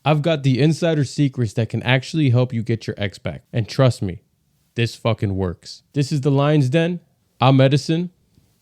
I've got the insider secrets that can actually help you get your ex back. And trust me, this fucking works. This is the Lion's Den. I'm Edison.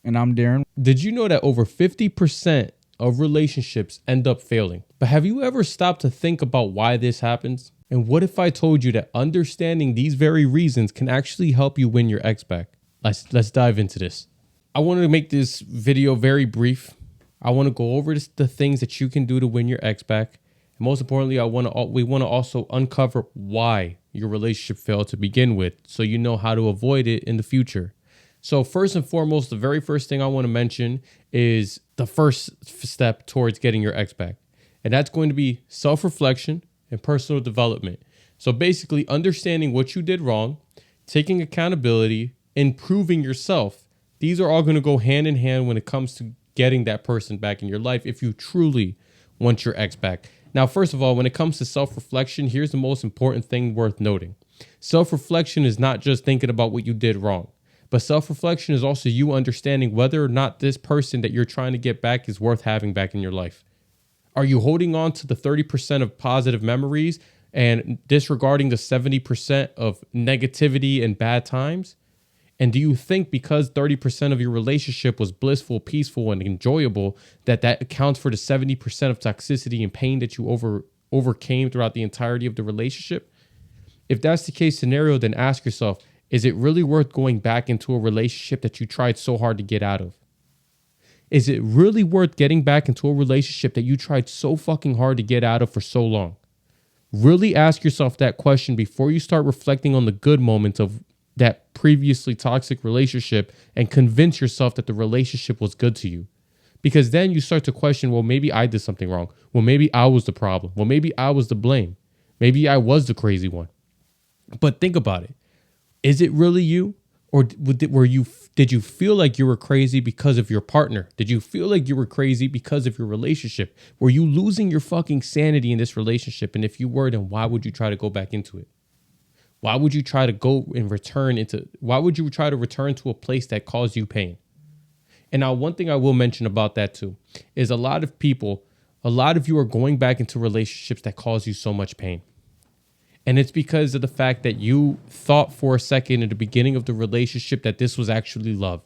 And I'm Darren. Did you know that over 50% of relationships end up failing? But have you ever stopped to think about why this happens? And what if I told you that understanding these very reasons can actually help you win your ex back? Let's dive into this. I want to make this video very brief. I want to go over the things that you can do to win your ex back. And most importantly, we want to also uncover why your relationship failed to begin with, so you know how to avoid it in the future. So first and foremost, the very first thing I want to mention is the first step towards getting your ex back. And that's going to be self-reflection and personal development. So basically understanding what you did wrong, taking accountability, improving yourself. These are all going to go hand in hand when it comes to getting that person back in your life if you truly want your ex back. Now, first of all, when it comes to self-reflection, here's the most important thing worth noting. Self-reflection is not just thinking about what you did wrong, but self-reflection is also you understanding whether or not this person that you're trying to get back is worth having back in your life. Are you holding on to the 30% of positive memories and disregarding the 70% of negativity and bad times? And do you think because 30% of your relationship was blissful, peaceful, and enjoyable, that accounts for the 70% of toxicity and pain that you overcame throughout the entirety of the relationship? If that's the case scenario, then ask yourself, is it really worth going back into a relationship that you tried so hard to get out of? Is it really worth getting back into a relationship that you tried so fucking hard to get out of for so long? Really ask yourself that question before you start reflecting on the good moments of that previously toxic relationship and convince yourself that the relationship was good to you. Because then you start to question, well, maybe I did something wrong. Well, maybe I was the problem. Well, maybe I was to blame. Maybe I was the crazy one. But think about it. Is it really you? Or did you feel like you were crazy because of your partner? Did you feel like you were crazy because of your relationship? Were you losing your fucking sanity in this relationship? And if you were, then why would you try to go back into it? Why would you try to return to a place that caused you pain? And now one thing I will mention about that too is a lot of you are going back into relationships that cause you so much pain. And it's because of the fact that you thought for a second at the beginning of the relationship that this was actually love.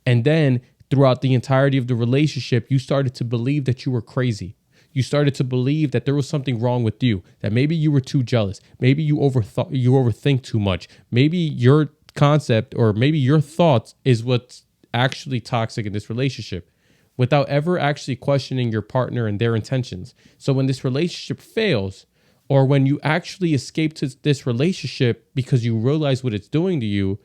And then throughout the entirety of the relationship, you started to believe that you were crazy. You started to believe that there was something wrong with you, that maybe you were too jealous. Maybe you overthink too much. Maybe your concept or maybe your thoughts is what's actually toxic in this relationship without ever actually questioning your partner and their intentions. So when this relationship fails, or when you actually escape to this relationship because you realize what it's doing to you,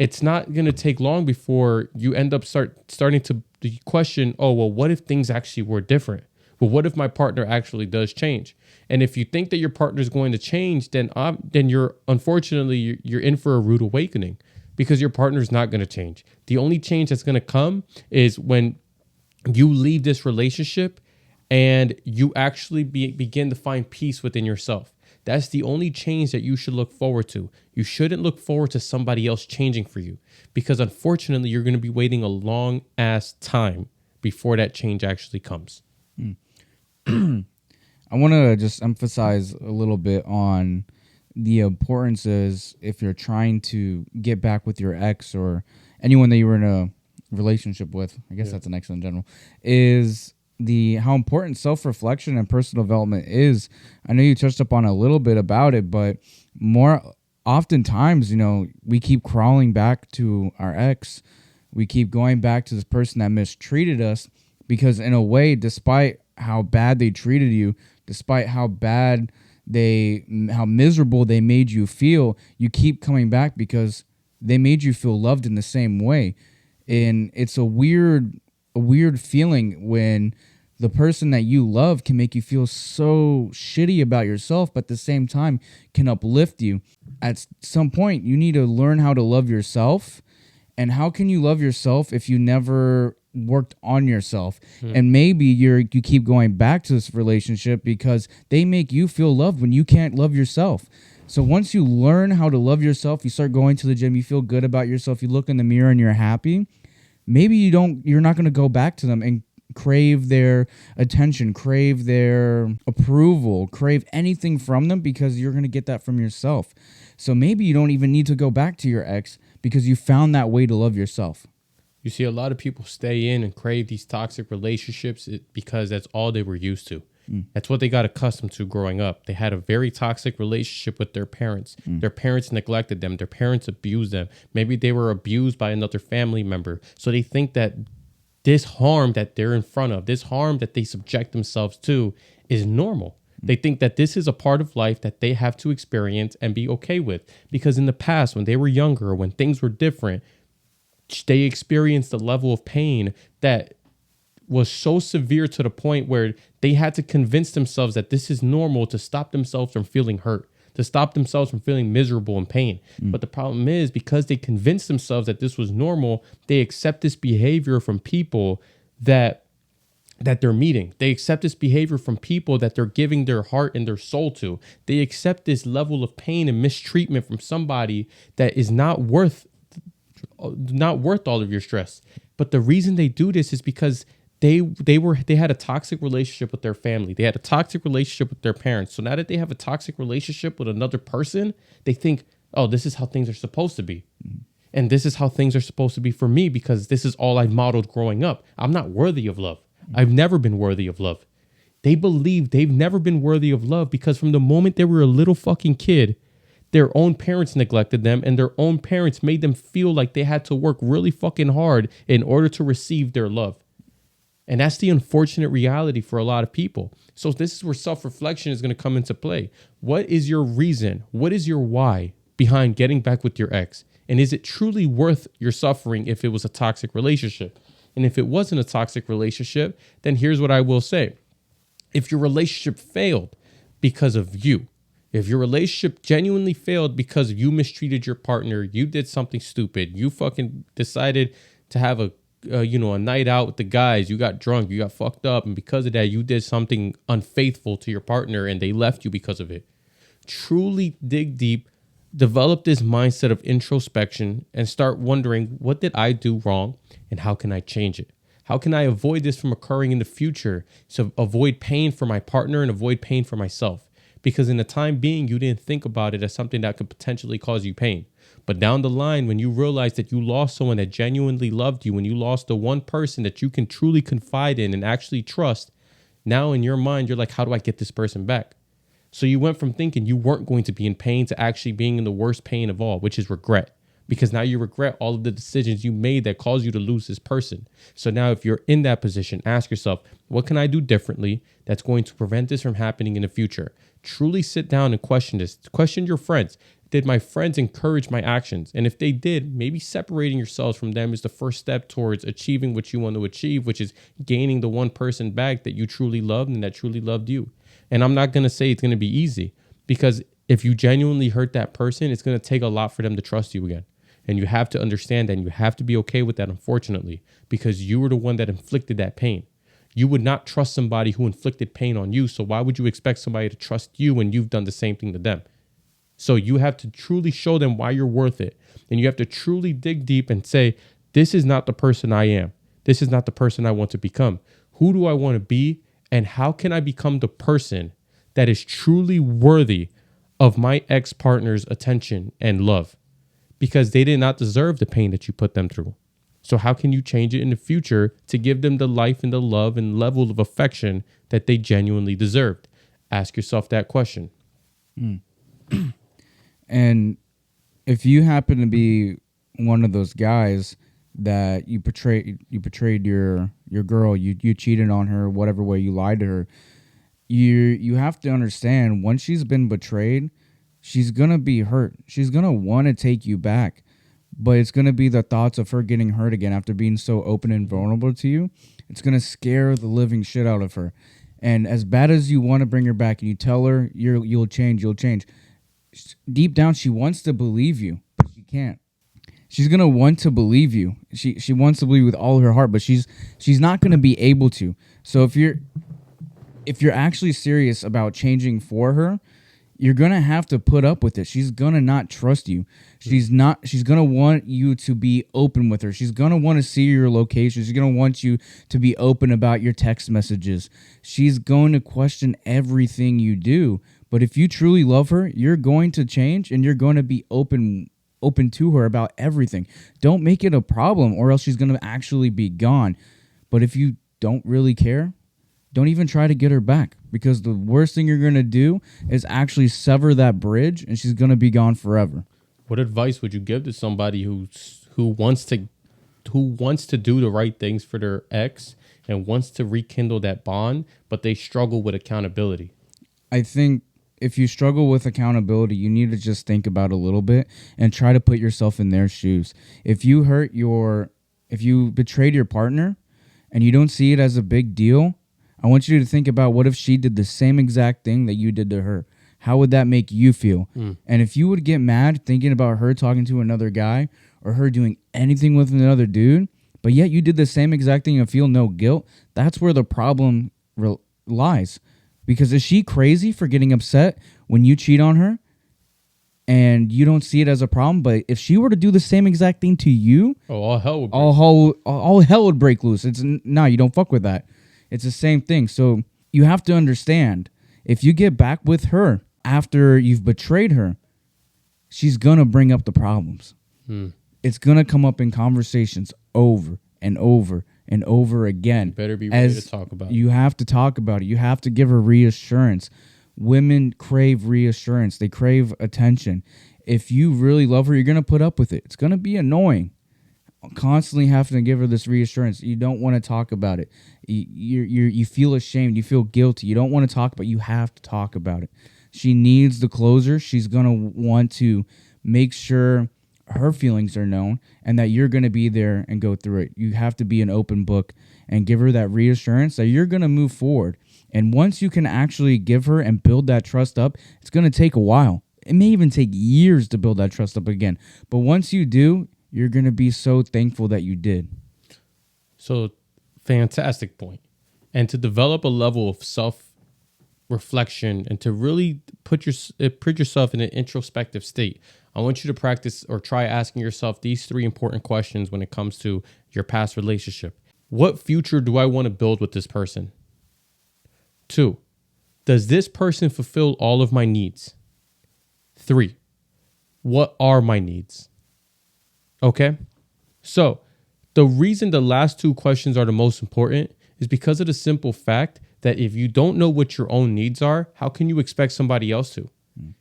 it's not going to take long before you end up starting to question, oh, well, what if things actually were different? Well, what if my partner actually does change? And if you think that your partner is going to change, then you're unfortunately in for a rude awakening because your partner is not going to change. The only change that's going to come is when you leave this relationship and you actually begin to find peace within yourself. That's the only change that you should look forward to. You shouldn't look forward to somebody else changing for you because unfortunately, you're going to be waiting a long ass time before that change actually comes. I want to just emphasize a little bit on the importance is if you're trying to get back with your ex or anyone that you were in a relationship with, I guess that's an ex in general, is how important self-reflection and personal development is. I know you touched upon a little bit about it, but more oftentimes, we keep crawling back to our ex. We keep going back to this person that mistreated us because in a way, despite how bad they treated you, despite how miserable they made you feel, you keep coming back because they made you feel loved in the same way. And it's a weird feeling when the person that you love can make you feel so shitty about yourself, but at the same time can uplift you. At some point, you need to learn how to love yourself. And how can you love yourself if you never worked on yourself? And maybe you keep going back to this relationship because they make you feel loved when you can't love yourself. So once you learn how to love yourself, you start going to the gym, you feel good about yourself, you look in the mirror and you're happy. Maybe you're not going to go back to them and crave their attention, crave their approval, crave anything from them, because you're going to get that from yourself. So maybe you don't even need to go back to your ex because you found that way to love yourself. You see, a lot of people stay in and crave these toxic relationships because that's all they were used to. That's what they got accustomed to growing up. They had a very toxic relationship with their parents. Their parents neglected them. Their parents abused them. Maybe they were abused by another family member. So they think that this harm that they're in front of, this harm that they subject themselves to, is normal. They think that this is a part of life that they have to experience and be okay with. Because in the past, when they were younger, or when things were different, they experienced a level of pain that was so severe to the point where they had to convince themselves that this is normal to stop themselves from feeling hurt, to stop themselves from feeling miserable and pain. But the problem is, because they convinced themselves that this was normal, they accept this behavior from people that they're meeting. They accept this behavior from people that they're giving their heart and their soul to. They accept this level of pain and mistreatment from somebody that is not worth all of your stress. But the reason they do this is because they had a toxic relationship with their family. They had a toxic relationship with their parents. So now that they have a toxic relationship with another person, they think, oh, this is how things are supposed to be. And this is how things are supposed to be for me because this is all I've modeled growing up. I'm not worthy of love. I've never been worthy of love. They believe they've never been worthy of love because from the moment they were a little fucking kid, their own parents neglected them and their own parents made them feel like they had to work really fucking hard in order to receive their love. And that's the unfortunate reality for a lot of people. So this is where self-reflection is going to come into play. What is your reason? What is your why behind getting back with your ex? And is it truly worth your suffering if it was a toxic relationship? And if it wasn't a toxic relationship, then here's what I will say. If your relationship failed because of you, if your relationship genuinely failed because you mistreated your partner, you did something stupid, you fucking decided to have a night out with the guys, you got drunk, you got fucked up, and because of that, you did something unfaithful to your partner and they left you because of it. Truly dig deep, develop this mindset of introspection, and start wondering, what did I do wrong and how can I change it? How can I avoid this from occurring in the future? So avoid pain for my partner and avoid pain for myself. Because in the time being, you didn't think about it as something that could potentially cause you pain. But down the line, when you realize that you lost someone that genuinely loved you, when you lost the one person that you can truly confide in and actually trust, now in your mind, you're like, how do I get this person back? So you went from thinking you weren't going to be in pain to actually being in the worst pain of all, which is regret. Because now you regret all of the decisions you made that caused you to lose this person. So now if you're in that position, ask yourself, what can I do differently that's going to prevent this from happening in the future? Truly sit down and question this. Question your friends. Did my friends encourage my actions? And if they did, maybe separating yourselves from them is the first step towards achieving what you want to achieve, which is gaining the one person back that you truly loved and that truly loved you. And I'm not going to say it's going to be easy, because if you genuinely hurt that person, it's going to take a lot for them to trust you again. And you have to understand that, and you have to be okay with that, unfortunately, because you were the one that inflicted that pain. You would not trust somebody who inflicted pain on you. So why would you expect somebody to trust you when you've done the same thing to them? So you have to truly show them why you're worth it. And you have to truly dig deep and say, this is not the person I am. This is not the person I want to become. Who do I want to be? And how can I become the person that is truly worthy of my ex-partner's attention and love? Because they did not deserve the pain that you put them through. So how can you change it in the future to give them the life and the love and level of affection that they genuinely deserved? Ask yourself that question. And if you happen to be one of those guys that you betrayed your girl, you cheated on her, whatever way you lied to her, you have to understand, once she's been betrayed, she's gonna be hurt. She's gonna want to take you back, but it's gonna be the thoughts of her getting hurt again after being so open and vulnerable to you. It's gonna scare the living shit out of her. And as bad as you want to bring her back, and you tell her you'll change. Deep down, she wants to believe you, but she can't. She's gonna want to believe you. She wants to believe with all her heart, but she's not gonna be able to. So if you're actually serious about changing for her, you're going to have to put up with it. She's going to not trust you. She's going to want you to be open with her. She's going to want to see your location. She's going to want you to be open about your text messages. She's going to question everything you do. But if you truly love her, you're going to change and you're going to be open to her about everything. Don't make it a problem or else she's going to actually be gone. But if you don't really care, don't even try to get her back, because the worst thing you're going to do is actually sever that bridge and she's going to be gone forever. What advice would you give to somebody who wants to do the right things for their ex and wants to rekindle that bond, but they struggle with accountability? I think if you struggle with accountability, you need to just think about it a little bit and try to put yourself in their shoes. If you betrayed your partner and you don't see it as a big deal, I want you to think about, what if she did the same exact thing that you did to her? How would that make you feel? And if you would get mad thinking about her talking to another guy or her doing anything with another dude, but yet you did the same exact thing and feel no guilt, that's where the problem lies. Because is she crazy for getting upset when you cheat on her and you don't see it as a problem? But if she were to do the same exact thing to you, all hell would break. all hell would break loose. You don't fuck with that. It's the same thing. So you have to understand, if you get back with her after you've betrayed her, she's going to bring up the problems. It's going to come up in conversations over and over and over again. You better be ready to talk about it. You have to talk about it. You have to give her reassurance. Women crave reassurance. They crave attention. If you really love her, you're going to put up with it. It's going to be annoying. Constantly having to give her this reassurance. You don't want to talk about it. You feel ashamed. You feel guilty. You don't want to talk about it. You have to talk about it. She needs the closure. She's going to want to make sure her feelings are known and that you're going to be there and go through it. You have to be an open book and give her that reassurance that you're going to move forward. And once you can actually give her and build that trust up, it's going to take a while. It may even take years to build that trust up again. But once you do, you're going to be so thankful that you did. So, fantastic point. And to develop a level of self-reflection and to really put yourself in an introspective state, I want you to practice or try asking yourself these 3 important questions when it comes to your past relationship. What future do I want to build with this person? 2, does this person fulfill all of my needs? 3, what are my needs? Okay, so the reason the last 2 questions are the most important is because of the simple fact that if you don't know what your own needs are, how can you expect somebody else to?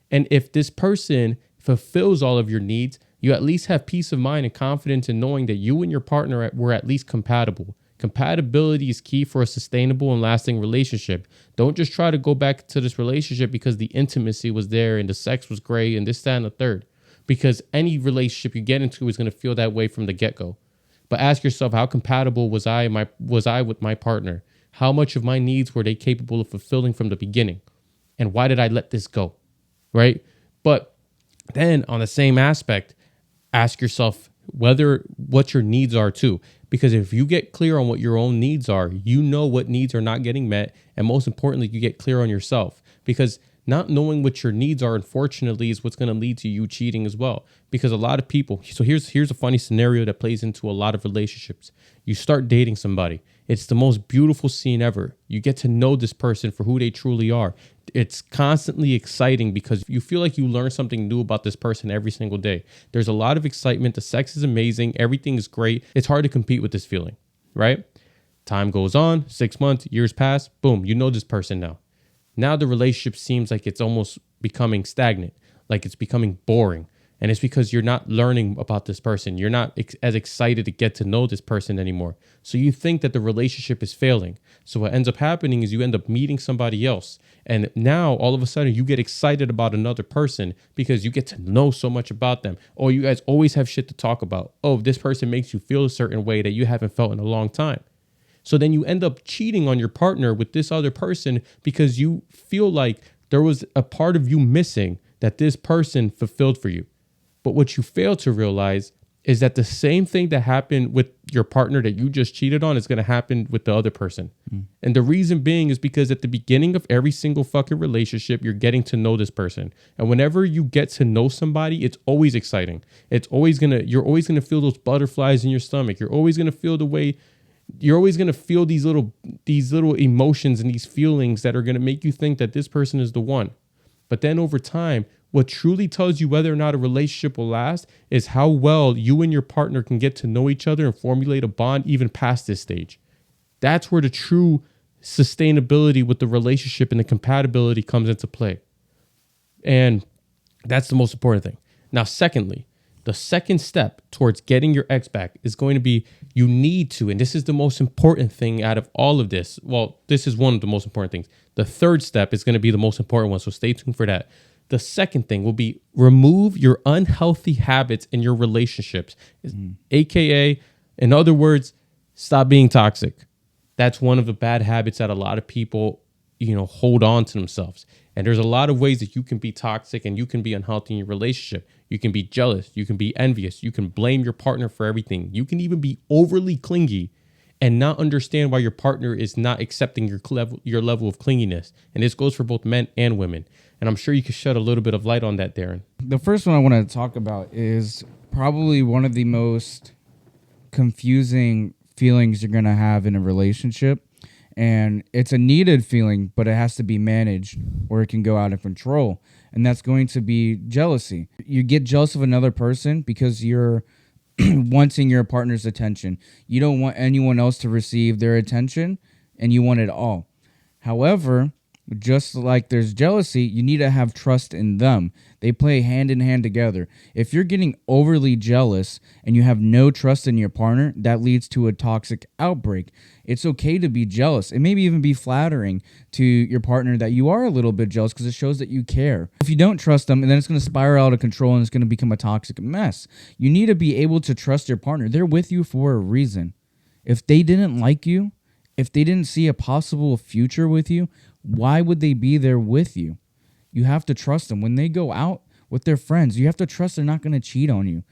And if this person fulfills all of your needs, you at least have peace of mind and confidence in knowing that you and your partner were at least compatible. Compatibility is key for a sustainable and lasting relationship. Don't just try to go back to this relationship because the intimacy was there and the sex was great and this, that, and the third. Because any relationship you get into is going to feel that way from the get-go. But ask yourself, how compatible was I with my partner? How much of my needs were they capable of fulfilling from the beginning? And why did I let this go? Right? But then on the same aspect, ask yourself what your needs are too. Because if you get clear on what your own needs are, you know what needs are not getting met. And most importantly, you get clear on yourself. Because not knowing what your needs are, unfortunately, is what's going to lead to you cheating as well. Because a lot of people, so here's a funny scenario that plays into a lot of relationships. You start dating somebody. It's the most beautiful scene ever. You get to know this person for who they truly are. It's constantly exciting because you feel like you learn something new about this person every single day. There's a lot of excitement. The sex is amazing. Everything is great. It's hard to compete with this feeling, right? Time goes on, 6 months, years pass, boom, you know this person now. Now the relationship seems like it's almost becoming stagnant, like it's becoming boring. And it's because you're not learning about this person. You're not as excited to get to know this person anymore. So you think that the relationship is failing. So what ends up happening is you end up meeting somebody else. And now all of a sudden you get excited about another person because you get to know so much about them. Or you guys always have shit to talk about. Oh, this person makes you feel a certain way that you haven't felt in a long time. So then you end up cheating on your partner with this other person because you feel like there was a part of you missing that this person fulfilled for you. But what you fail to realize is that the same thing that happened with your partner that you just cheated on is going to happen with the other person. And the reason being is because at the beginning of every single fucking relationship, you're getting to know this person. And whenever you get to know somebody, it's always exciting. You're always going to feel those butterflies in your stomach. You're always going to feel these little emotions and these feelings that are going to make you think that this person is the one. But then over time, what truly tells you whether or not a relationship will last is how well you and your partner can get to know each other and formulate a bond even past this stage. That's where the true sustainability with the relationship and the compatibility comes into play. And that's the most important thing. Now, secondly, the second step towards getting your ex back is going to be you need to, and this is the most important thing out of all of this. Well, this is one of the most important things. The third step is going to be the most important one, so stay tuned for that. The second thing will be remove your unhealthy habits in your relationships, AKA, in other words, stop being toxic. That's one of the bad habits that a lot of people, hold on to themselves. And there's a lot of ways that you can be toxic and you can be unhealthy in your relationship. You can be jealous. You can be envious. You can blame your partner for everything. You can even be overly clingy and not understand why your partner is not accepting your level of clinginess. And this goes for both men and women. And I'm sure you could shed a little bit of light on that, Darren. The first one I want to talk about is probably one of the most confusing feelings you're going to have in a relationship. And it's a needed feeling, but it has to be managed or it can go out of control. And that's going to be jealousy. You get jealous of another person because you're wanting your partner's attention. You don't want anyone else to receive their attention, and you want it all. However, just like there's jealousy, you need to have trust in them. They play hand in hand together. If you're getting overly jealous and you have no trust in your partner, that leads to a toxic outbreak. It's okay to be jealous. It maybe even be flattering to your partner that you are a little bit jealous because it shows that you care. If you don't trust them, and then it's going to spiral out of control and it's going to become a toxic mess. You need to be able to trust your partner. They're with you for a reason. If they didn't like you, if they didn't see a possible future with you, why would they be there with you? You have to trust them. When they go out with their friends, you have to trust they're not going to cheat on you.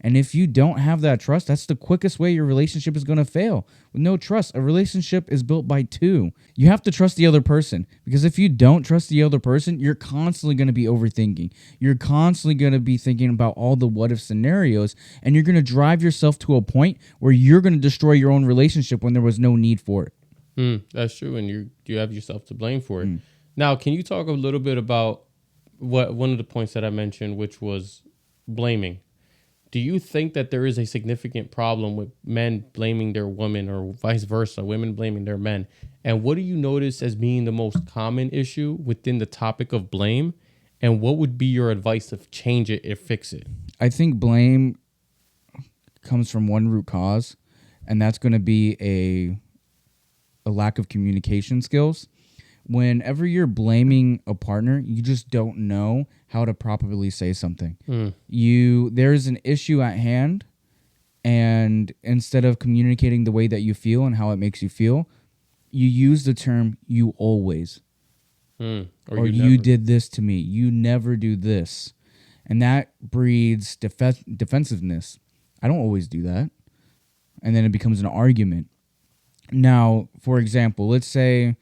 And if you don't have that trust, that's the quickest way your relationship is going to fail. With no trust, a relationship is built by two. You have to trust the other person, because if you don't trust the other person, you're constantly going to be overthinking. You're constantly going to be thinking about all the what if scenarios, and you're going to drive yourself to a point where you're going to destroy your own relationship when there was no need for it. That's true, and you have yourself to blame for it. Now, can you talk a little bit about one of the points that I mentioned, which was blaming? Do you think that there is a significant problem with men blaming their women or vice versa, women blaming their men? And what do you notice as being the most common issue within the topic of blame? And what would be your advice to change it or fix it? I think blame comes from one root cause, and that's going to be a lack of communication skills. Whenever you're blaming a partner, you just don't know how to properly say something. There's an issue at hand, and instead of communicating the way that you feel and how it makes you feel, you use the term "you always," or you did this to me. You never do this, and that breeds defensiveness. I don't always do that, and then it becomes an argument. Now, for example, let's say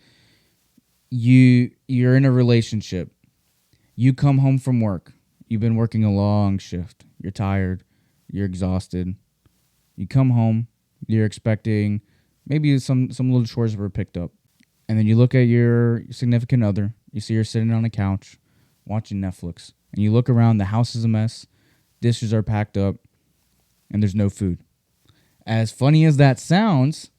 you're in a relationship. You come home from work. You've been working a long shift. You're tired. You're exhausted. You come home. You're expecting maybe some little chores were picked up. And then you look at your significant other. You see her sitting on a couch watching Netflix. And you look around. The house is a mess. Dishes are packed up. And there's no food. As funny as that sounds,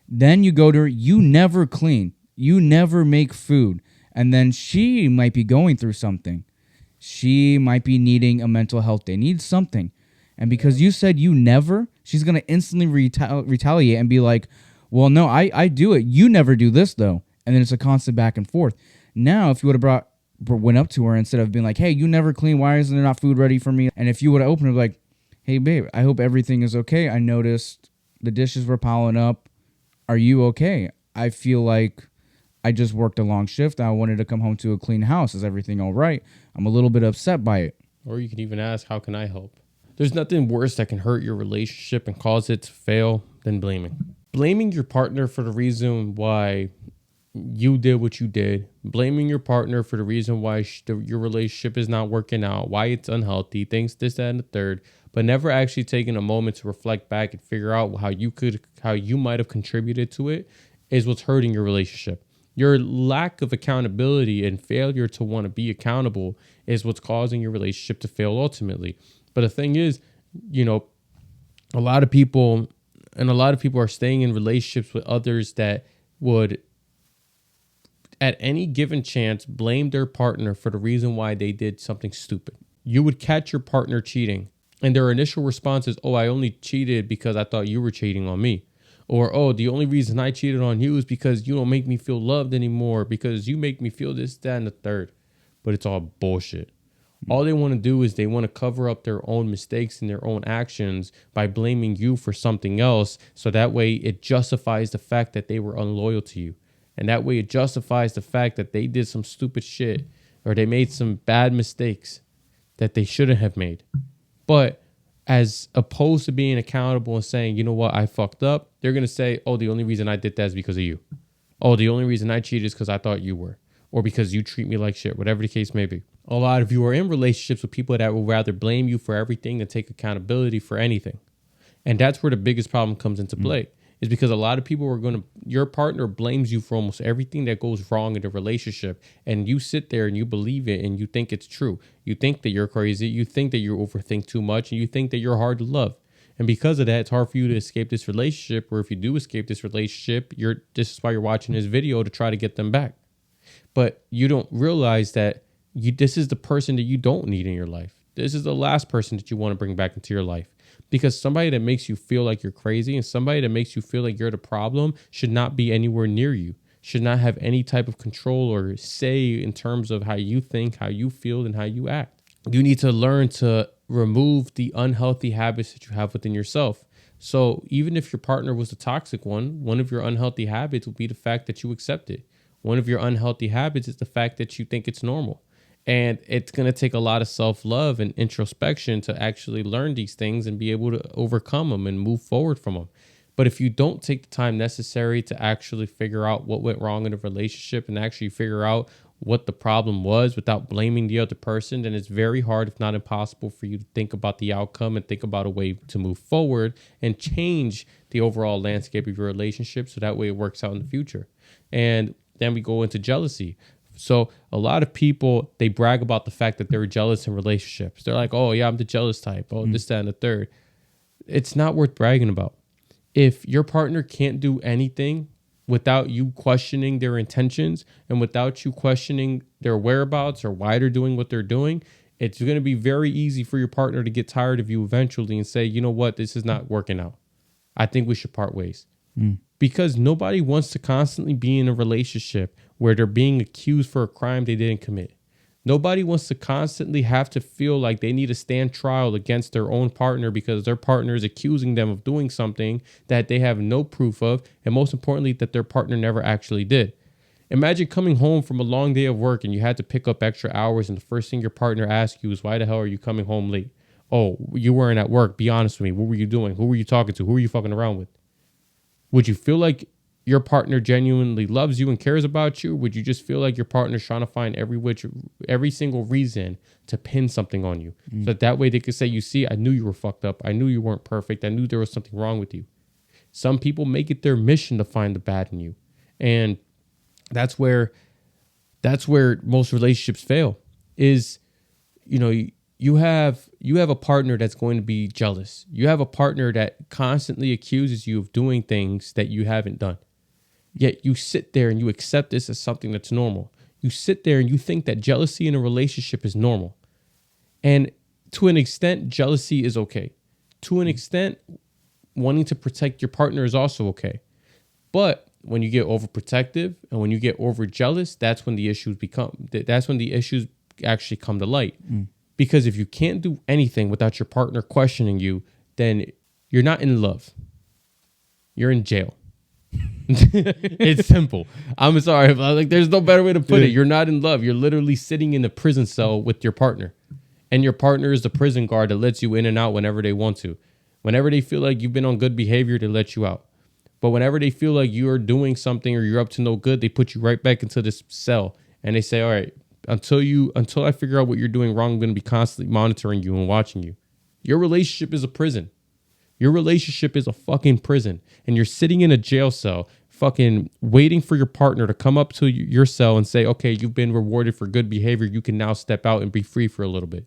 then you go to her. You never clean. You never make food. And then she might be going through something. She might be needing a mental health day, needs something. And because you said you never, she's going to instantly retaliate and be like, well, no, I do it. You never do this, though. And then it's a constant back and forth. Now, if you would have went up to her instead of being like, hey, you never clean. Why isn't there not food ready for me? And if you would have opened it like, hey, babe, I hope everything is okay. I noticed the dishes were piling up. Are you okay? I feel like I just worked a long shift. I wanted to come home to a clean house. Is everything all right? I'm a little bit upset by it. Or you can even ask, how can I help? There's nothing worse that can hurt your relationship and cause it to fail than blaming. Blaming your partner for the reason why you did what you did, blaming your partner for the reason why your relationship is not working out, why it's unhealthy, things this, that, and the third, but never actually taking a moment to reflect back and figure out how you might have contributed to it is what's hurting your relationship. Your lack of accountability and failure to want to be accountable is what's causing your relationship to fail ultimately. But the thing is, a lot of people are staying in relationships with others that would, at any given chance, blame their partner for the reason why they did something stupid. You would catch your partner cheating, and their initial response is, oh, I only cheated because I thought you were cheating on me. Or, oh, the only reason I cheated on you is because you don't make me feel loved anymore, because you make me feel this, that, and the third. But it's all bullshit. All they want to do is they want to cover up their own mistakes and their own actions by blaming you for something else. So that way it justifies the fact that they were unloyal to you. And that way it justifies the fact that they did some stupid shit or they made some bad mistakes that they shouldn't have made. But as opposed to being accountable and saying, you know what, I fucked up, they're going to say, oh, the only reason I did that is because of you. Oh, the only reason I cheated is because I thought you were. Or because you treat me like shit, whatever the case may be. A lot of you are in relationships with people that will rather blame you for everything than take accountability for anything. And that's where the biggest problem comes into play. Is because a lot of people your partner blames you for almost everything that goes wrong in the relationship. And you sit there and you believe it and you think it's true. You think that you're crazy. You think that you overthink too much and you think that you're hard to love. And because of that, it's hard for you to escape this relationship. Or if you do escape this relationship, this is why you're watching this video, to try to get them back. But you don't realize that this is the person that you don't need in your life. This is the last person that you want to bring back into your life. Because somebody that makes you feel like you're crazy and somebody that makes you feel like you're the problem should not be anywhere near you, should not have any type of control or say in terms of how you think, how you feel, and how you act. You need to learn to remove the unhealthy habits that you have within yourself. So even if your partner was the toxic one of your unhealthy habits will be the fact that you accept it. One of your unhealthy habits is the fact that you think it's normal. And it's going to take a lot of self-love and introspection to actually learn these things and be able to overcome them and move forward from them. But if you don't take the time necessary to actually figure out what went wrong in a relationship and actually figure out what the problem was without blaming the other person, then it's very hard, if not impossible, for you to think about the outcome and think about a way to move forward and change the overall landscape of your relationship so that way it works out in the future. And then we go into jealousy. So a lot of people, they brag about the fact that they're jealous in relationships. They're like, oh, yeah, I'm the jealous type. Oh, this, that, and the third. It's not worth bragging about. If your partner can't do anything without you questioning their intentions and without you questioning their whereabouts or why they're doing what they're doing, it's going to be very easy for your partner to get tired of you eventually and say, you know what, this is not working out. I think we should part ways. Because nobody wants to constantly be in a relationship where they're being accused for a crime they didn't commit. Nobody wants to constantly have to feel like they need to stand trial against their own partner because their partner is accusing them of doing something that they have no proof of, and most importantly, that their partner never actually did. Imagine coming home from a long day of work and you had to pick up extra hours, and the first thing your partner asks you is, why the hell are you coming home late? Oh, you weren't at work. Be honest with me. What were you doing? Who were you talking to? Who were you fucking around with? Would you feel like your partner genuinely loves you and cares about you? Or would you just feel like your partner's trying to find every single reason to pin something on you? So that way they could say, you see, I knew you were fucked up. I knew you weren't perfect. I knew there was something wrong with you. Some people make it their mission to find the bad in you. And that's where most relationships fail is, you have a partner that's going to be jealous. You have a partner that constantly accuses you of doing things that you haven't done. Yet you sit there and you accept this as something that's normal. You sit there and you think that jealousy in a relationship is normal. And to an extent, jealousy is okay. To an extent, wanting to protect your partner is also okay. But when you get overprotective and when you get overjealous, that's when the issues actually come to light. Because if you can't do anything without your partner questioning you, then you're not in love. You're in jail. It's simple. I'm sorry. There's no better way to put it. You're not in love. You're literally sitting in a prison cell with your partner. And your partner is the prison guard that lets you in and out whenever they want to. Whenever they feel like you've been on good behavior, they let you out. But whenever they feel like you're doing something or you're up to no good, they put you right back into this cell. And they say, all right, until I figure out what you're doing wrong, I'm going to be constantly monitoring you and watching you. Your relationship is a prison. Your relationship is a fucking prison. And you're sitting in a jail cell, fucking waiting for your partner to come up to your cell and say, okay, you've been rewarded for good behavior. You can now step out and be free for a little bit.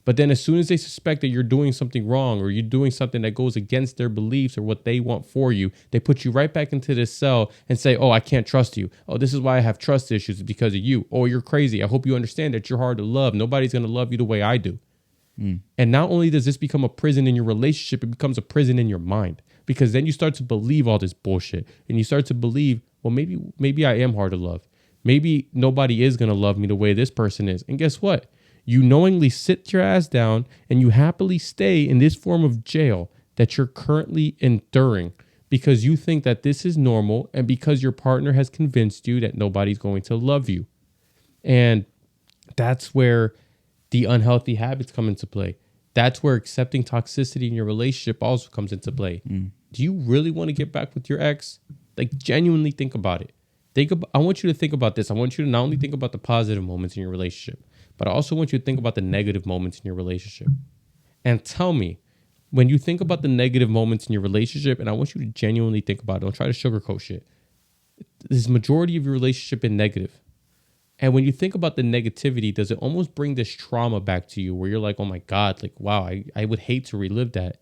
But then as soon as they suspect that you're doing something wrong or you're doing something that goes against their beliefs or what they want for you, they put you right back into this cell and say, oh, I can't trust you. Oh, this is why I have trust issues because of you. Oh, you're crazy. I hope you understand that you're hard to love. Nobody's going to love you the way I do. And not only does this become a prison in your relationship, it becomes a prison in your mind, because then you start to believe all this bullshit and you start to believe, well, maybe I am hard to love. Maybe nobody is going to love me the way this person is. And guess what? You knowingly sit your ass down and you happily stay in this form of jail that you're currently enduring because you think that this is normal and because your partner has convinced you that nobody's going to love you. And that's where the unhealthy habits come into play. That's where accepting toxicity in your relationship also comes into play. Do you really want to get back with your ex? Like, genuinely think about it. I want you to think about this. I want you to not only think about the positive moments in your relationship, but I also want you to think about the negative moments in your relationship. And tell me, when you think about the negative moments in your relationship, and I want you to genuinely think about it, don't try to sugarcoat shit. This majority of your relationship is negative. And when you think about the negativity, does it almost bring this trauma back to you where you're like, oh my God, like, wow, I would hate to relive that.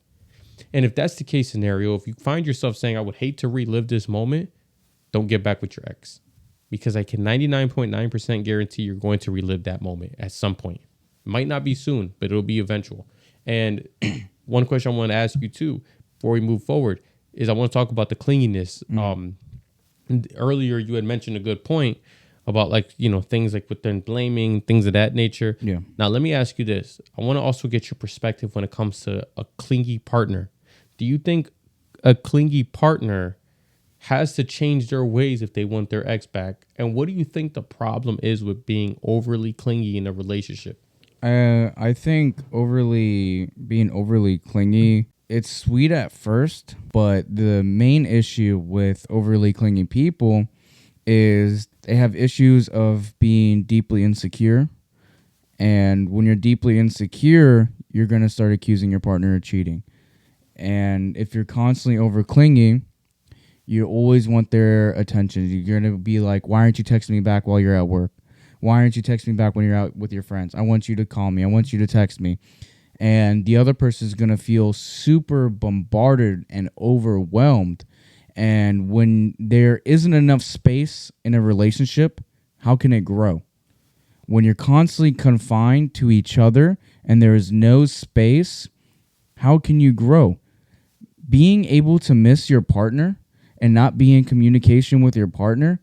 And if that's the case scenario, if you find yourself saying, I would hate to relive this moment, don't get back with your ex. Because I can 99.9% guarantee you're going to relive that moment at some point. It might not be soon, but it'll be eventual. And one question I want to ask you too, before we move forward, is I want to talk about the clinginess. Earlier, you had mentioned a good point about things like within blaming, things of that nature. Yeah. Now, let me ask you this. I want to also get your perspective when it comes to a clingy partner. Do you think a clingy partner has to change their ways if they want their ex back? And what do you think the problem is with being overly clingy in a relationship? I think being overly clingy, it's sweet at first, but the main issue with overly clingy people is they have issues of being deeply insecure. And when you're deeply insecure, you're going to start accusing your partner of cheating. And if you're constantly over clingy, you always want their attention. You're going to be like, why aren't you texting me back while you're at work? Why aren't you texting me back when you're out with your friends? I want you to call me. I want you to text me. And the other person is going to feel super bombarded and overwhelmed. And when there isn't enough space in a relationship, how can it grow? When you're constantly confined to each other and there is no space, how can you grow? Being able to miss your partner and not be in communication with your partner,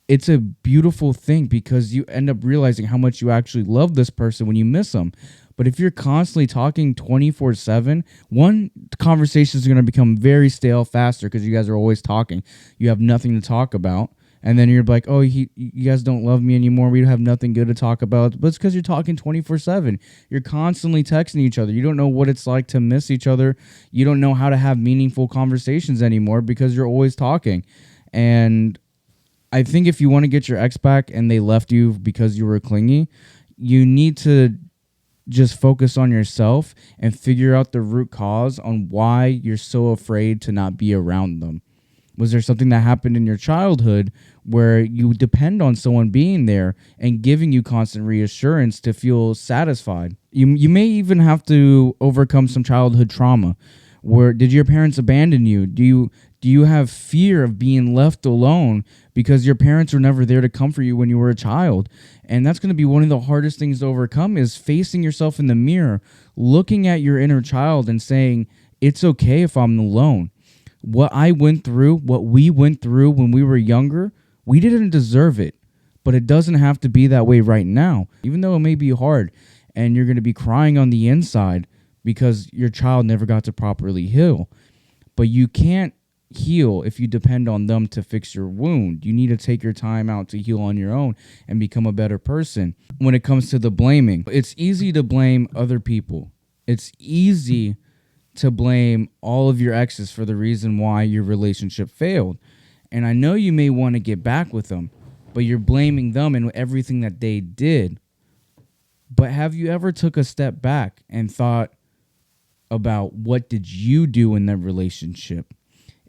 it's a beautiful thing because you end up realizing how much you actually love this person when you miss them. But if you're constantly talking 24/7, one, conversations are going to become very stale faster because you guys are always talking. You have nothing to talk about. And then you're like, oh, you guys don't love me anymore. We have nothing good to talk about. But it's because you're talking 24/7. You're constantly texting each other. You don't know what it's like to miss each other. You don't know how to have meaningful conversations anymore because you're always talking. And I think if you want to get your ex back and they left you because you were clingy, you need to just focus on yourself and figure out the root cause on why you're so afraid to not be around them. Was there something that happened in your childhood where you depend on someone being there and giving you constant reassurance to feel satisfied? You may even have to overcome some childhood trauma. Where did your parents abandon you? Do you have fear of being left alone because your parents were never there to comfort you when you were a child? And that's going to be one of the hardest things to overcome, is facing yourself in the mirror, looking at your inner child and saying, it's okay if I'm alone. What I went through, what we went through when we were younger, we didn't deserve it. But it doesn't have to be that way right now. Even though it may be hard and you're going to be crying on the inside because your child never got to properly heal. But you can't heal if you depend on them to fix your wound. You need to take your time out to heal on your own and become a better person. When it comes to the blaming, it's easy to blame other people. It's easy to blame all of your exes for the reason why your relationship failed. And I know you may want to get back with them, but you're blaming them and everything that they did. But have you ever took a step back and thought about what did you do in that relationship?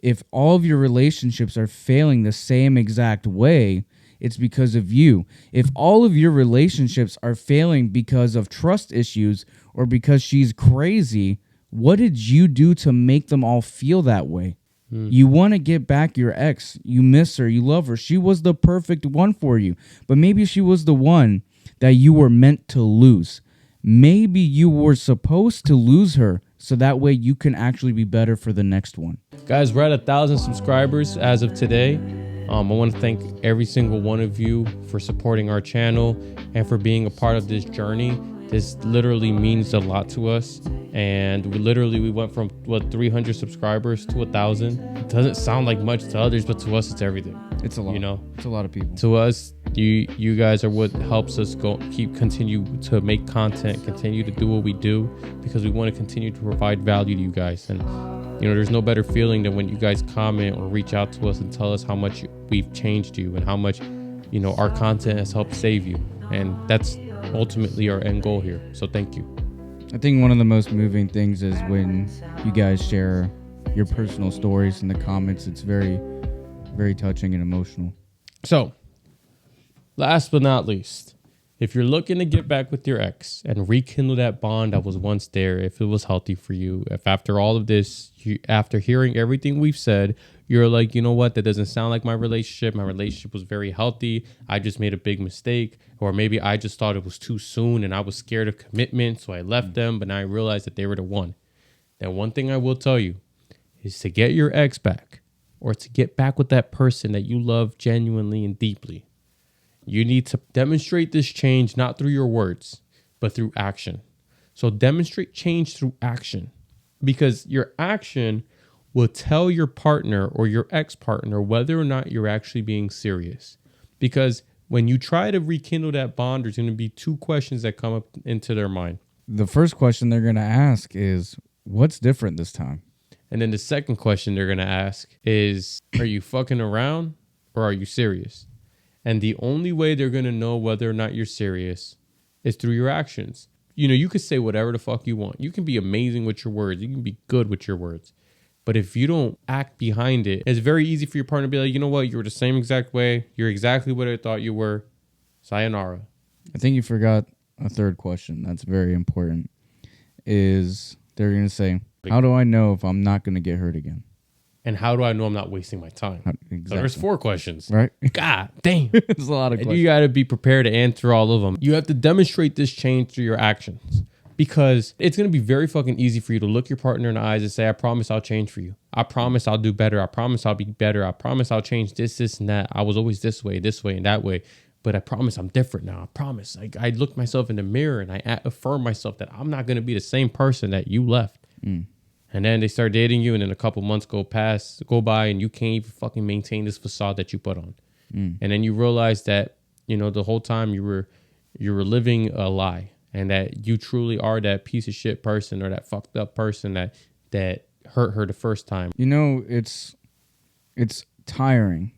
If all of your relationships are failing the same exact way, it's because of you. If all of your relationships are failing because of trust issues or because she's crazy, what did you do to make them all feel that way? You want to get back your ex. You miss her. You love her. She was the perfect one for you. But maybe she was the one that you were meant to lose. Maybe you were supposed to lose her so that way you can actually be better for the next one. Guys, we're at 1,000 subscribers as of today. I want to thank every single one of you for supporting our channel and for being a part of this journey. This literally means a lot to us. And we went from 300 subscribers to 1,000. It doesn't sound like much to others, but to us, it's everything. It's a lot. You know, it's a lot of people. To us, you guys are what helps us continue to make content, continue to do what we do, because we want to continue to provide value to you guys. And you know, there's no better feeling than when you guys comment or reach out to us and tell us how much we've changed you and how much, you know, our content has helped save you. And that's ultimately our end goal here. So thank you. I think one of the most moving things is when you guys share your personal stories in the comments. It's very, very touching and emotional. So, last but not least, if you're looking to get back with your ex and rekindle that bond that was once there, if it was healthy for you, if after all of this, after hearing everything we've said, you're like, you know what, that doesn't sound like my relationship. My relationship was very healthy. I just made a big mistake. Or maybe I just thought it was too soon and I was scared of commitment, so I left them, but now I realized that they were the one. Then one thing I will tell you is to get your ex back or to get back with that person that you love genuinely and deeply. You need to demonstrate this change not through your words, but through action. So demonstrate change through action, because your action will tell your partner or your ex-partner whether or not you're actually being serious. Because when you try to rekindle that bond, there's going to be two questions that come up into their mind. The first question they're going to ask is, what's different this time? And then the second question they're going to ask is, are you fucking around or are you serious? And the only way they're going to know whether or not you're serious is through your actions. You know, you could say whatever the fuck you want. You can be amazing with your words. You can be good with your words. But if you don't act behind it, it's very easy for your partner to be like, you know what? You were the same exact way. You're exactly what I thought you were. Sayonara. I think you forgot a third question that's very important. Is they're going to say, how do I know if I'm not going to get hurt again? And how do I know I'm not wasting my time? Exactly. So there's 4 questions. Right? God damn. There's a lot of questions. And you got to be prepared to answer all of them. You have to demonstrate this change through your actions. Because it's going to be very fucking easy for you to look your partner in the eyes and say, I promise I'll change for you. I promise I'll do better. I promise I'll be better. I promise I'll change this, and that. I was always this way, and that way. But I promise I'm different now. I promise. I look myself in the mirror and I affirm myself that I'm not going to be the same person that you left. And then they start dating you, and then a couple months go by, and you can't even fucking maintain this facade that you put on. And then you realize that, you know, the whole time you were living a lie. And that you truly are that piece of shit person or that fucked up person that hurt her the first time. You know, it's tiring.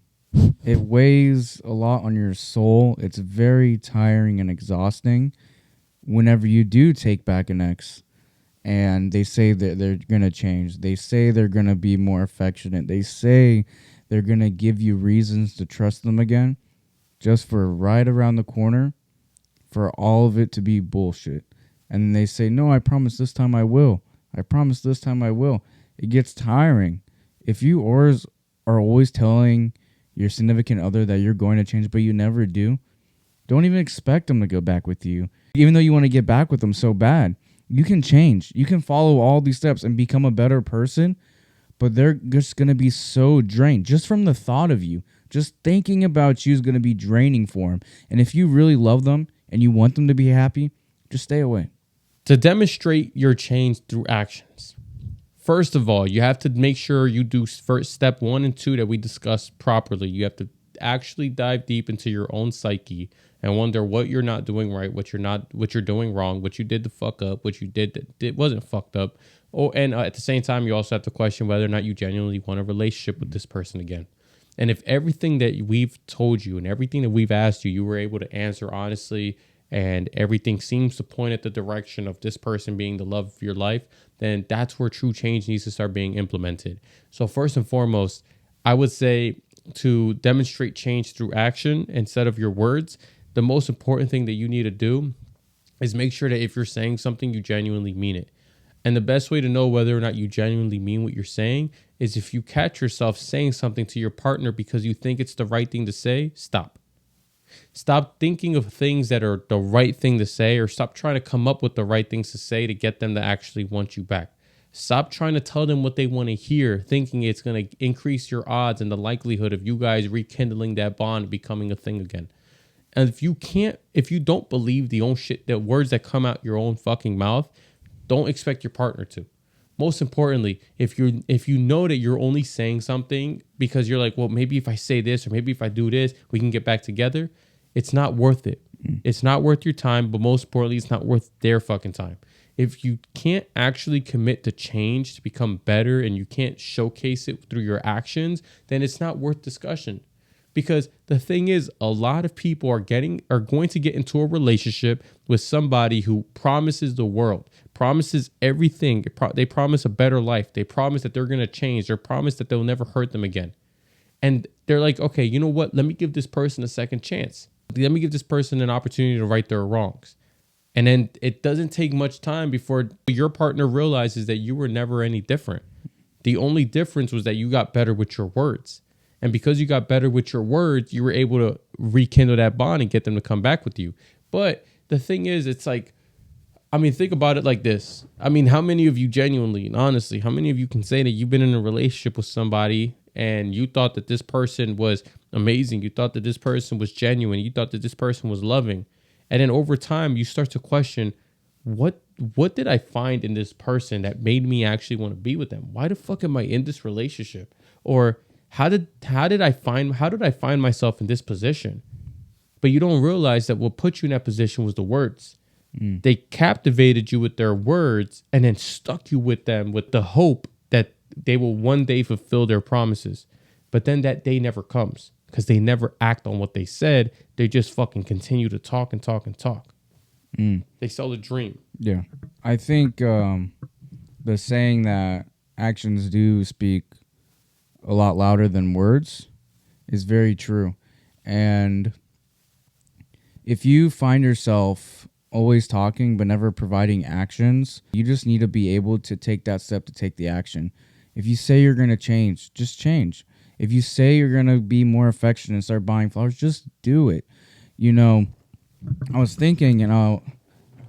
It weighs a lot on your soul. It's very tiring and exhausting whenever you do take back an ex and they say that they're going to change. They say they're going to be more affectionate. They say they're going to give you reasons to trust them again, just for right around the corner for all of it to be bullshit. And they say, no, I promise this time I will. I promise this time I will. It gets tiring. If you are always telling your significant other that you're going to change, but you never do, don't even expect them to go back with you. Even though you want to get back with them so bad, you can change. You can follow all these steps and become a better person, but they're just going to be so drained just from the thought of you. Just thinking about you is going to be draining for them. And if you really love them and you want them to be happy, just stay away. To demonstrate your change through actions, first of all, you have to make sure you do first step 1 and 2 that we discussed properly. You have to actually dive deep into your own psyche and wonder what you're not doing right, what you're doing wrong, what you did to fuck up, what you did that wasn't fucked up. Oh, and at the same time, you also have to question whether or not you genuinely want a relationship with this person again. And if everything that we've told you and everything that we've asked you, you were able to answer honestly, and everything seems to point at the direction of this person being the love of your life, then that's where true change needs to start being implemented. So first and foremost, I would say to demonstrate change through action instead of your words, the most important thing that you need to do is make sure that if you're saying something, you genuinely mean it. And the best way to know whether or not you genuinely mean what you're saying is if you catch yourself saying something to your partner because you think it's the right thing to say, stop. Stop thinking of things that are the right thing to say, or stop trying to come up with the right things to say to get them to actually want you back. Stop trying to tell them what they want to hear, thinking it's going to increase your odds and the likelihood of you guys rekindling that bond and becoming a thing again. And if you don't believe the words that come out your own fucking mouth, don't expect your partner to. Most importantly, if you know that you're only saying something because you're like, well, maybe if I say this or maybe if I do this, we can get back together, it's not worth it. It's not worth your time, but most importantly, it's not worth their fucking time. If you can't actually commit to change, to become better, and you can't showcase it through your actions, then it's not worth discussion. Because the thing is, a lot of people are going to get into a relationship with somebody who promises the world, promises everything. They promise a better life. They promise that they're going to change. They promise that they'll never hurt them again. And they're like, okay, you know what? Let me give this person a second chance. Let me give this person an opportunity to right their wrongs. And then it doesn't take much time before your partner realizes that you were never any different. The only difference was that you got better with your words. And because you got better with your words, you were able to rekindle that bond and get them to come back with you. But the thing is, it's like, think about it like this. How many of you genuinely and honestly, how many of you can say that you've been in a relationship with somebody and you thought that this person was amazing? You thought that this person was genuine. You thought that this person was loving. And then over time, you start to question, what did I find in this person that made me actually want to be with them? Why the fuck am I in this relationship? Or how did I find myself in this position? But you don't realize that what put you in that position was the words. They captivated you with their words and then stuck you with them with the hope that they will one day fulfill their promises. But then that day never comes because they never act on what they said. They just fucking continue to talk and talk and talk. They sell a dream. Yeah. I think the saying that actions do speak a lot louder than words is very true. And if you find yourself always talking but never providing actions, you just need to be able to take that step to take the action. If you say you're going to change, just change. If you say you're going to be more affectionate and start buying flowers, just do it. I was thinking, I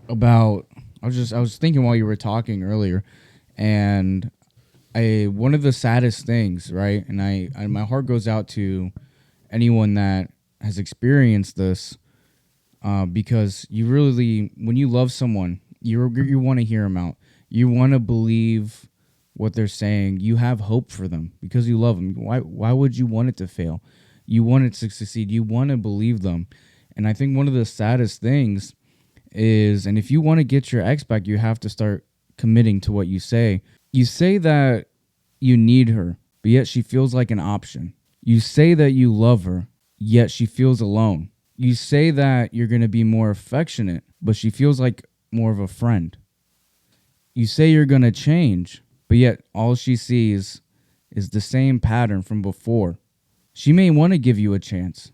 was thinking while you were talking earlier, and one of the saddest things, right? And my heart goes out to anyone that has experienced this, because you really, when you love someone, you want to hear them out. You want to believe what they're saying. You have hope for them because you love them. Why would you want it to fail? You want it to succeed. You want to believe them. And I think one of the saddest things is, and if you want to get your ex back, you have to start committing to what you say. You say that you need her, but yet she feels like an option. You say that you love her, yet she feels alone. You say that you're going to be more affectionate, but she feels like more of a friend. You say you're going to change, but yet all she sees is the same pattern from before. She may want to give you a chance.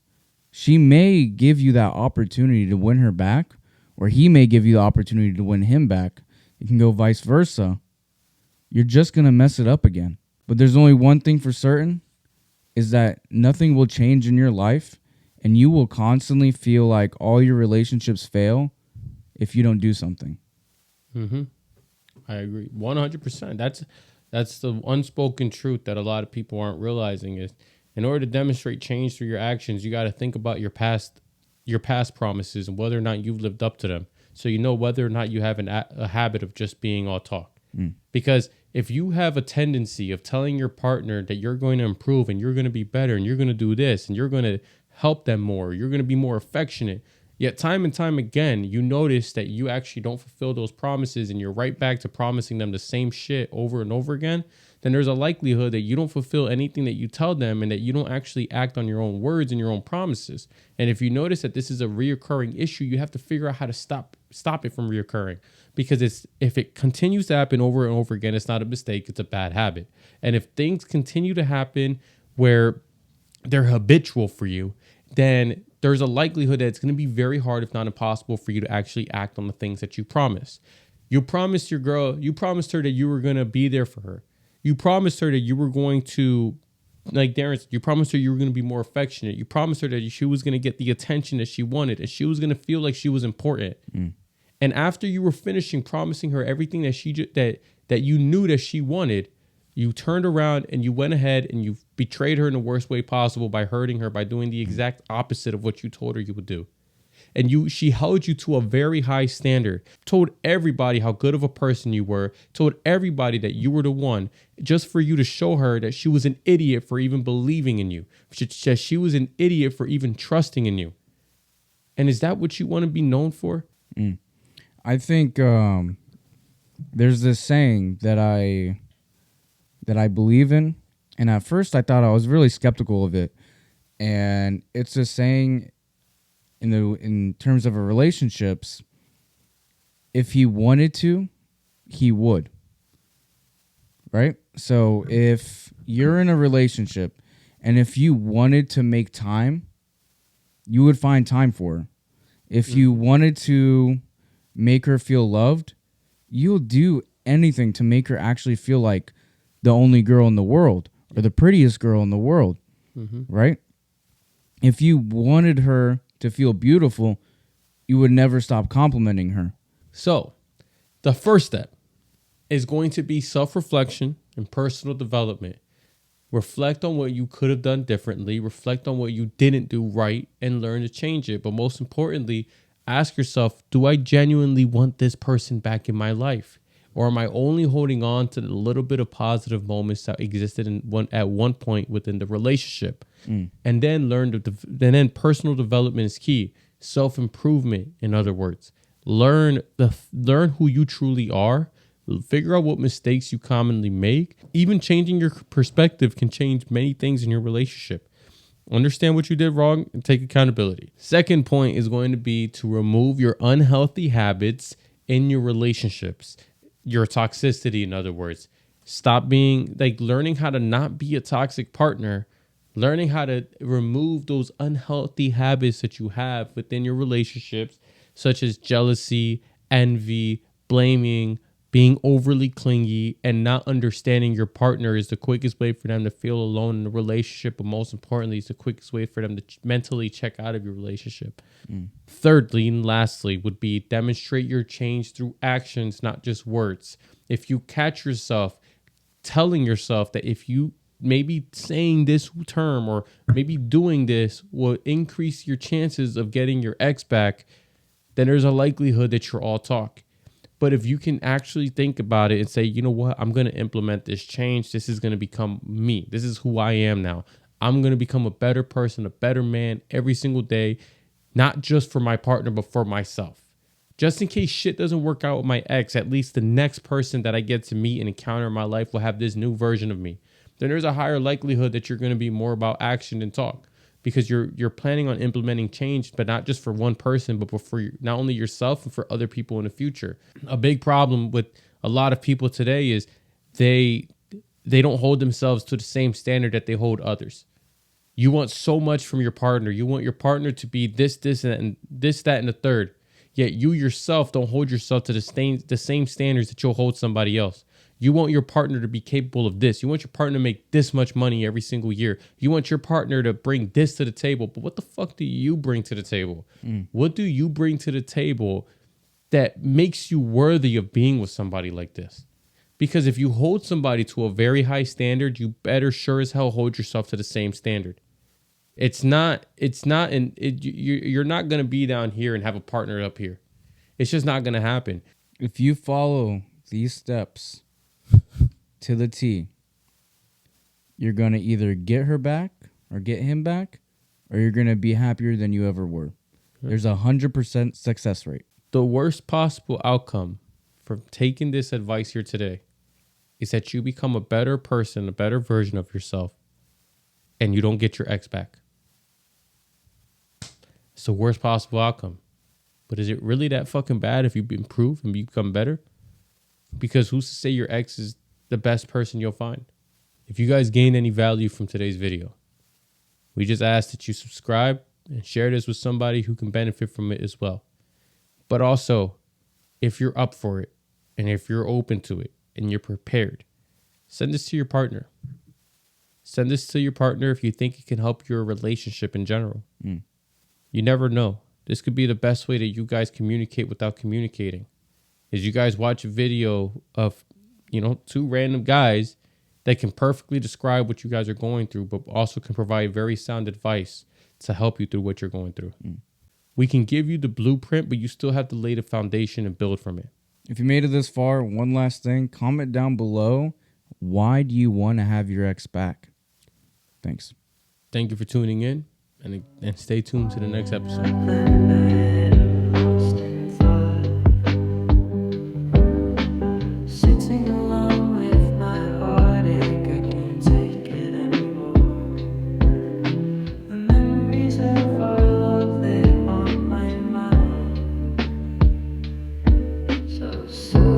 She may give you that opportunity to win her back, or he may give you the opportunity to win him back. It can go vice versa. You're just going to mess it up again. But there's only one thing for certain, is that nothing will change in your life, and you will constantly feel like all your relationships fail if you don't do something. I agree 100%. That's the unspoken truth that a lot of people aren't realizing is, in order to demonstrate change through your actions, you got to think about your past promises and whether or not you've lived up to them. So you know whether or not you have a habit of just being all talk. Because if you have a tendency of telling your partner that you're going to improve and you're going to be better and you're going to do this and you're going to help them more, you're going to be more affectionate, yet time and time again, you notice that you actually don't fulfill those promises and you're right back to promising them the same shit over and over again, then there's a likelihood that you don't fulfill anything that you tell them and that you don't actually act on your own words and your own promises. And if you notice that this is a reoccurring issue, you have to figure out how to stop it from reoccurring. Because if it continues to happen over and over again, it's not a mistake, it's a bad habit. And if things continue to happen where they're habitual for you, then there's a likelihood that it's going to be very hard, if not impossible, for you to actually act on the things that you promised. You promised your girl, you promised her that you were going to be there for her. You promised her that you were going to, like Darren said, you promised her you were going to be more affectionate. You promised her that she was going to get the attention that she wanted and she was going to feel like she was important. And after you were finishing promising her everything that that you knew that she wanted, you turned around and you went ahead and you betrayed her in the worst way possible by hurting her, by doing the exact opposite of what you told her you would do. And she held you to a very high standard, told everybody how good of a person you were, told everybody that you were the one, just for you to show her that she was an idiot for even believing in you, that she was an idiot for even trusting in you. And is that what you want to be known for? I think there's this saying that I believe in, and at first I thought I was really skeptical of it. And it's a saying in terms of a relationships, if he wanted to, he would. Right? So if you're in a relationship and if you wanted to make time, you would find time for her. If you wanted to make her feel loved, you'll do anything to make her actually feel like the only girl in the world or the prettiest girl in the world, right? If you wanted her to feel beautiful, you would never stop complimenting her. So the first step is going to be self-reflection and personal development. Reflect on what you could have done differently, reflect on what you didn't do right, and learn to change it. But most importantly, ask yourself, do I genuinely want this person back in my life? Or am I only holding on to the little bit of positive moments that existed at one point within the relationship? And then then personal development is key. Self-improvement, in other words. Learn who you truly are. Figure out what mistakes you commonly make. Even changing your perspective can change many things in your relationship. Understand what you did wrong and take accountability. Second point is going to be to remove your unhealthy habits in your relationships. Your toxicity, in other words. Stop being, learning how to not be a toxic partner. Learning how to remove those unhealthy habits that you have within your relationships, such as jealousy, envy, blaming, being overly clingy, and not understanding your partner is the quickest way for them to feel alone in the relationship. But most importantly, it's the quickest way for them to mentally check out of your relationship. Thirdly and lastly would be demonstrate your change through actions, not just words. If you catch yourself telling yourself that if you maybe saying this term or maybe doing this will increase your chances of getting your ex back, then there's a likelihood that you're all talk. But if you can actually think about it and say, you know what, I'm going to implement this change. This is going to become me. This is who I am now. I'm going to become a better person, a better man every single day, not just for my partner, but for myself. Just in case shit doesn't work out with my ex, at least the next person that I get to meet and encounter in my life will have this new version of me. Then there's a higher likelihood that you're going to be more about action than talk, because you're planning on implementing change, but not just for one person, but for not only yourself and for other people in the future. A big problem with a lot of people today is they don't hold themselves to the same standard that they hold others. You want so much from your partner. You want your partner to be this, and this, that, and the third. Yet you yourself don't hold yourself to the same standards that you'll hold somebody else. You want your partner to be capable of this. You want your partner to make this much money every single year. You want your partner to bring this to the table. But what the fuck do you bring to the table? What do you bring to the table that makes you worthy of being with somebody like this? Because if you hold somebody to a very high standard, you better sure as hell hold yourself to the same standard. You're not going to be down here and have a partner up here. It's just not going to happen. If you follow these steps to the T. You're going to either get her back or get him back, or you're going to be happier than you ever were. There's 100% success rate. The worst possible outcome from taking this advice here today is that you become a better person, a better version of yourself, and you don't get your ex back. It's the worst possible outcome. But is it really that fucking bad if you improve and become better? Because who's to say your ex is the best person you'll find? If you guys gained any value from today's video, we just ask that you subscribe and share this with somebody who can benefit from it as well. But also, if you're up for it and if you're open to it and you're prepared, send this to your partner. Send this to your partner if you think it can help your relationship in general. You never know. This could be the best way that you guys communicate without communicating. Is you guys watch a video of, two random guys that can perfectly describe what you guys are going through, but also can provide very sound advice to help you through what you're going through. We can give you the blueprint, but you still have to lay the foundation and build from it. If you made it this far, one last thing, comment down below, why do you want to have your ex back? Thanks. Thank you for tuning in, and stay tuned to the next episode. So